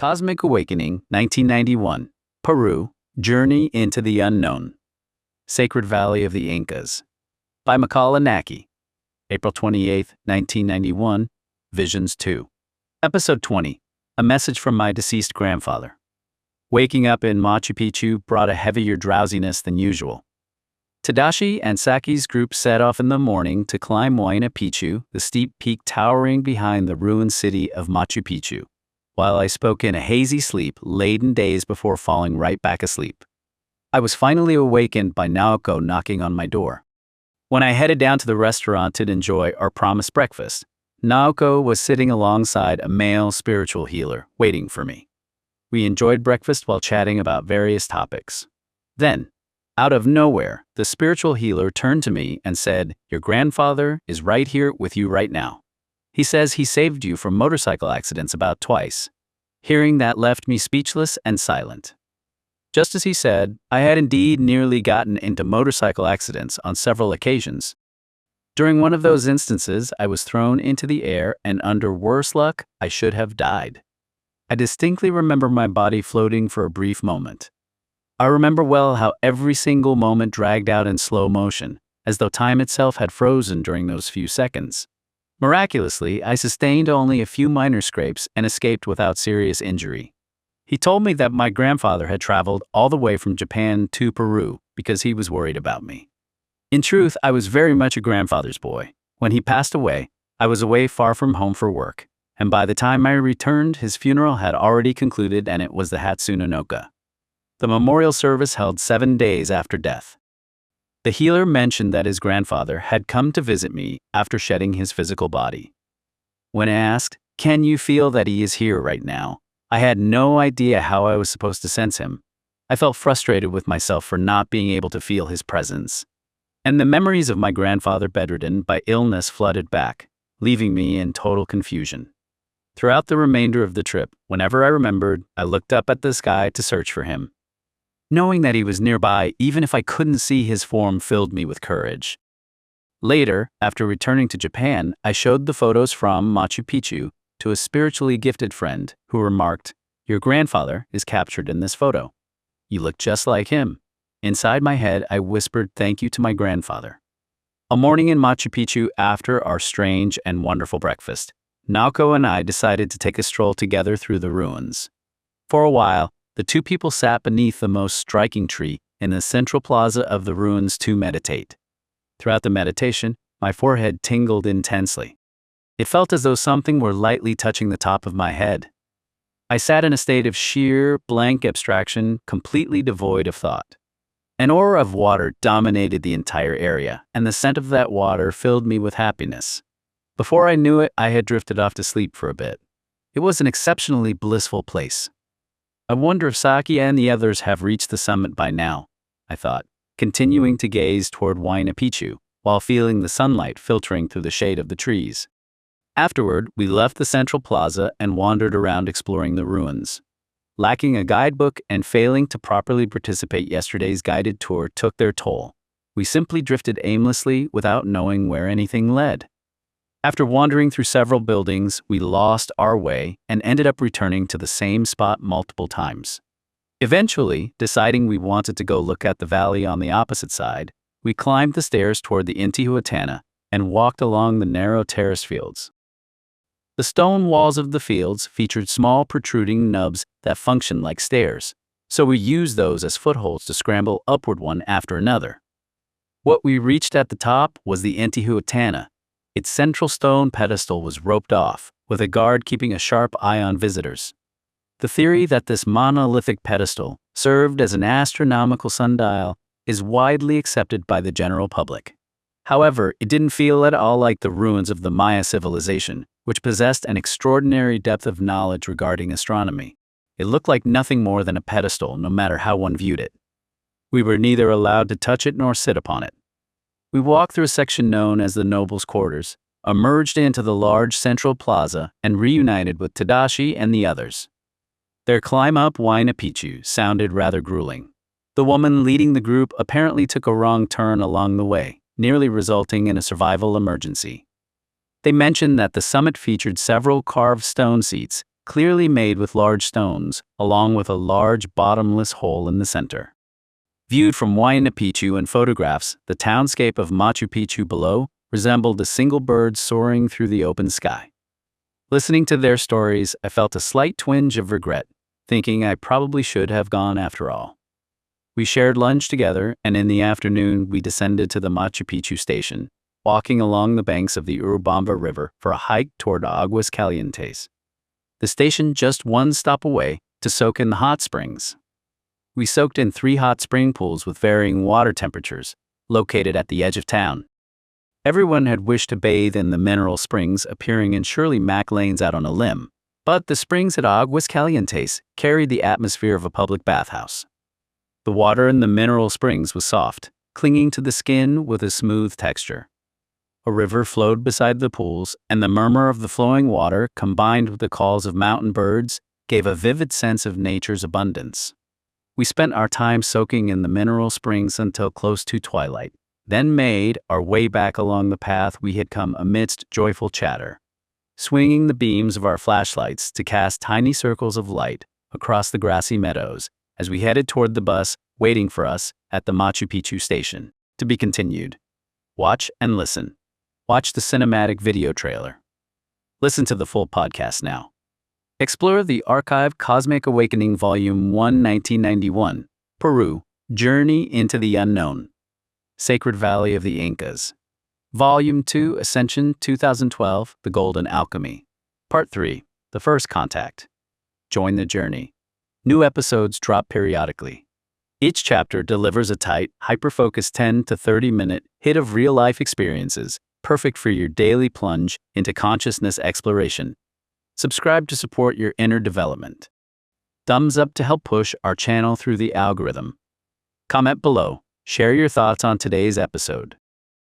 Cosmic Awakening, 1991, Peru, Journey into the Unknown. Sacred Valley of the Incas. By Makāula Nakae. April 28, 1991, Visions 2. Episode 20. A message from my deceased grandfather. Waking up in Machu Picchu brought a heavier drowsiness than usual. Tadashi and Saki's group set off in the morning to climb Huayna Picchu, the steep peak towering behind the ruined city of Machu Picchu, while I spoke in a hazy sleep laden days before falling right back asleep. I was finally awakened by Naoko knocking on my door. When I headed down to the restaurant to enjoy our promised breakfast, Naoko was sitting alongside a male spiritual healer waiting for me. We enjoyed breakfast while chatting about various topics. Then, out of nowhere, the spiritual healer turned to me and said, "Your grandfather is right here with you right now. He says he saved you from motorcycle accidents about twice." Hearing that left me speechless and silent. Just as he said, I had indeed nearly gotten into motorcycle accidents on several occasions. During one of those instances, I was thrown into the air and under worse luck, I should have died. I distinctly remember my body floating for a brief moment. I remember well how every single moment dragged out in slow motion, as though time itself had frozen during those few seconds. Miraculously, I sustained only a few minor scrapes and escaped without serious injury. He told me that my grandfather had traveled all the way from Japan to Peru because he was worried about me. In truth, I was very much a grandfather's boy. When he passed away, I was away far from home for work, and by the time I returned, his funeral had already concluded and it was the Hatsune Noka. The memorial service held 7 days after death. The healer mentioned that his grandfather had come to visit me after shedding his physical body. When asked, "Can you feel that he is here right now?" I had no idea how I was supposed to sense him. I felt frustrated with myself for not being able to feel his presence. And the memories of my grandfather bedridden by illness flooded back, leaving me in total confusion. Throughout the remainder of the trip, whenever I remembered, I looked up at the sky to search for him. Knowing that he was nearby, even if I couldn't see his form, filled me with courage. Later, after returning to Japan, I showed the photos from Machu Picchu to a spiritually gifted friend who remarked, "Your grandfather is captured in this photo. You look just like him." Inside my head, I whispered thank you to my grandfather. A morning in Machu Picchu after our strange and wonderful breakfast, Naoko and I decided to take a stroll together through the ruins. For a while, the two people sat beneath the most striking tree in the central plaza of the ruins to meditate. Throughout the meditation, my forehead tingled intensely. It felt as though something were lightly touching the top of my head. I sat in a state of sheer, blank abstraction, completely devoid of thought. An aura of water dominated the entire area, and the scent of that water filled me with happiness. Before I knew it, I had drifted off to sleep for a bit. It was an exceptionally blissful place. I wonder if Saki and the others have reached the summit by now, I thought, continuing to gaze toward Huayna Picchu, while feeling the sunlight filtering through the shade of the trees. Afterward, we left the central plaza and wandered around exploring the ruins. Lacking a guidebook and failing to properly participate, yesterday's guided tour took their toll. We simply drifted aimlessly without knowing where anything led. After wandering through several buildings, we lost our way and ended up returning to the same spot multiple times. Eventually, deciding we wanted to go look at the valley on the opposite side, we climbed the stairs toward the Intihuatana and walked along the narrow terrace fields. The stone walls of the fields featured small protruding nubs that functioned like stairs, so we used those as footholds to scramble upward one after another. What we reached at the top was the Intihuatana. Its central stone pedestal was roped off, with a guard keeping a sharp eye on visitors. The theory that this monolithic pedestal served as an astronomical sundial is widely accepted by the general public. However, it didn't feel at all like the ruins of the Maya civilization, which possessed an extraordinary depth of knowledge regarding astronomy. It looked like nothing more than a pedestal, no matter how one viewed it. We were neither allowed to touch it nor sit upon it. We walked through a section known as the Nobles' Quarters, emerged into the large central plaza, and reunited with Tadashi and the others. Their climb up Huayna Picchu sounded rather grueling. The woman leading the group apparently took a wrong turn along the way, nearly resulting in a survival emergency. They mentioned that the summit featured several carved stone seats clearly made with large stones, along with a large bottomless hole in the center. Viewed from Huayna Picchu and photographs, the townscape of Machu Picchu below resembled a single bird soaring through the open sky. Listening to their stories, I felt a slight twinge of regret, thinking I probably should have gone after all. We shared lunch together, and in the afternoon we descended to the Machu Picchu station, walking along the banks of the Urubamba River for a hike toward Aguas Calientes. The station just one stop away to soak in the hot springs. We soaked in 3 hot spring pools with varying water temperatures, located at the edge of town. Everyone had wished to bathe in the mineral springs appearing in Shirley Mack lanes out on a limb, but the springs at Aguas Calientes carried the atmosphere of a public bathhouse. The water in the mineral springs was soft, clinging to the skin with a smooth texture. A river flowed beside the pools, and the murmur of the flowing water, combined with the calls of mountain birds, gave a vivid sense of nature's abundance. We spent our time soaking in the mineral springs until close to twilight, then made our way back along the path we had come amidst joyful chatter, swinging the beams of our flashlights to cast tiny circles of light across the grassy meadows as we headed toward the bus waiting for us at the Machu Picchu station. To be continued. Watch and listen. Watch the cinematic video trailer. Listen to the full podcast now. Explore the archived Cosmic Awakening Volume 1, 1991, Peru, Journey into the Unknown. Sacred Valley of the Incas. Volume 2, Ascension 2012, The Golden Alchemy. Part 3, The First Contact. Join the journey. New episodes drop periodically. Each chapter delivers a tight, hyper-focused 10 to 30-minute hit of real-life experiences, perfect for your daily plunge into consciousness exploration. Subscribe to support your inner development. Thumbs up to help push our channel through the algorithm. Comment below. Share your thoughts on today's episode.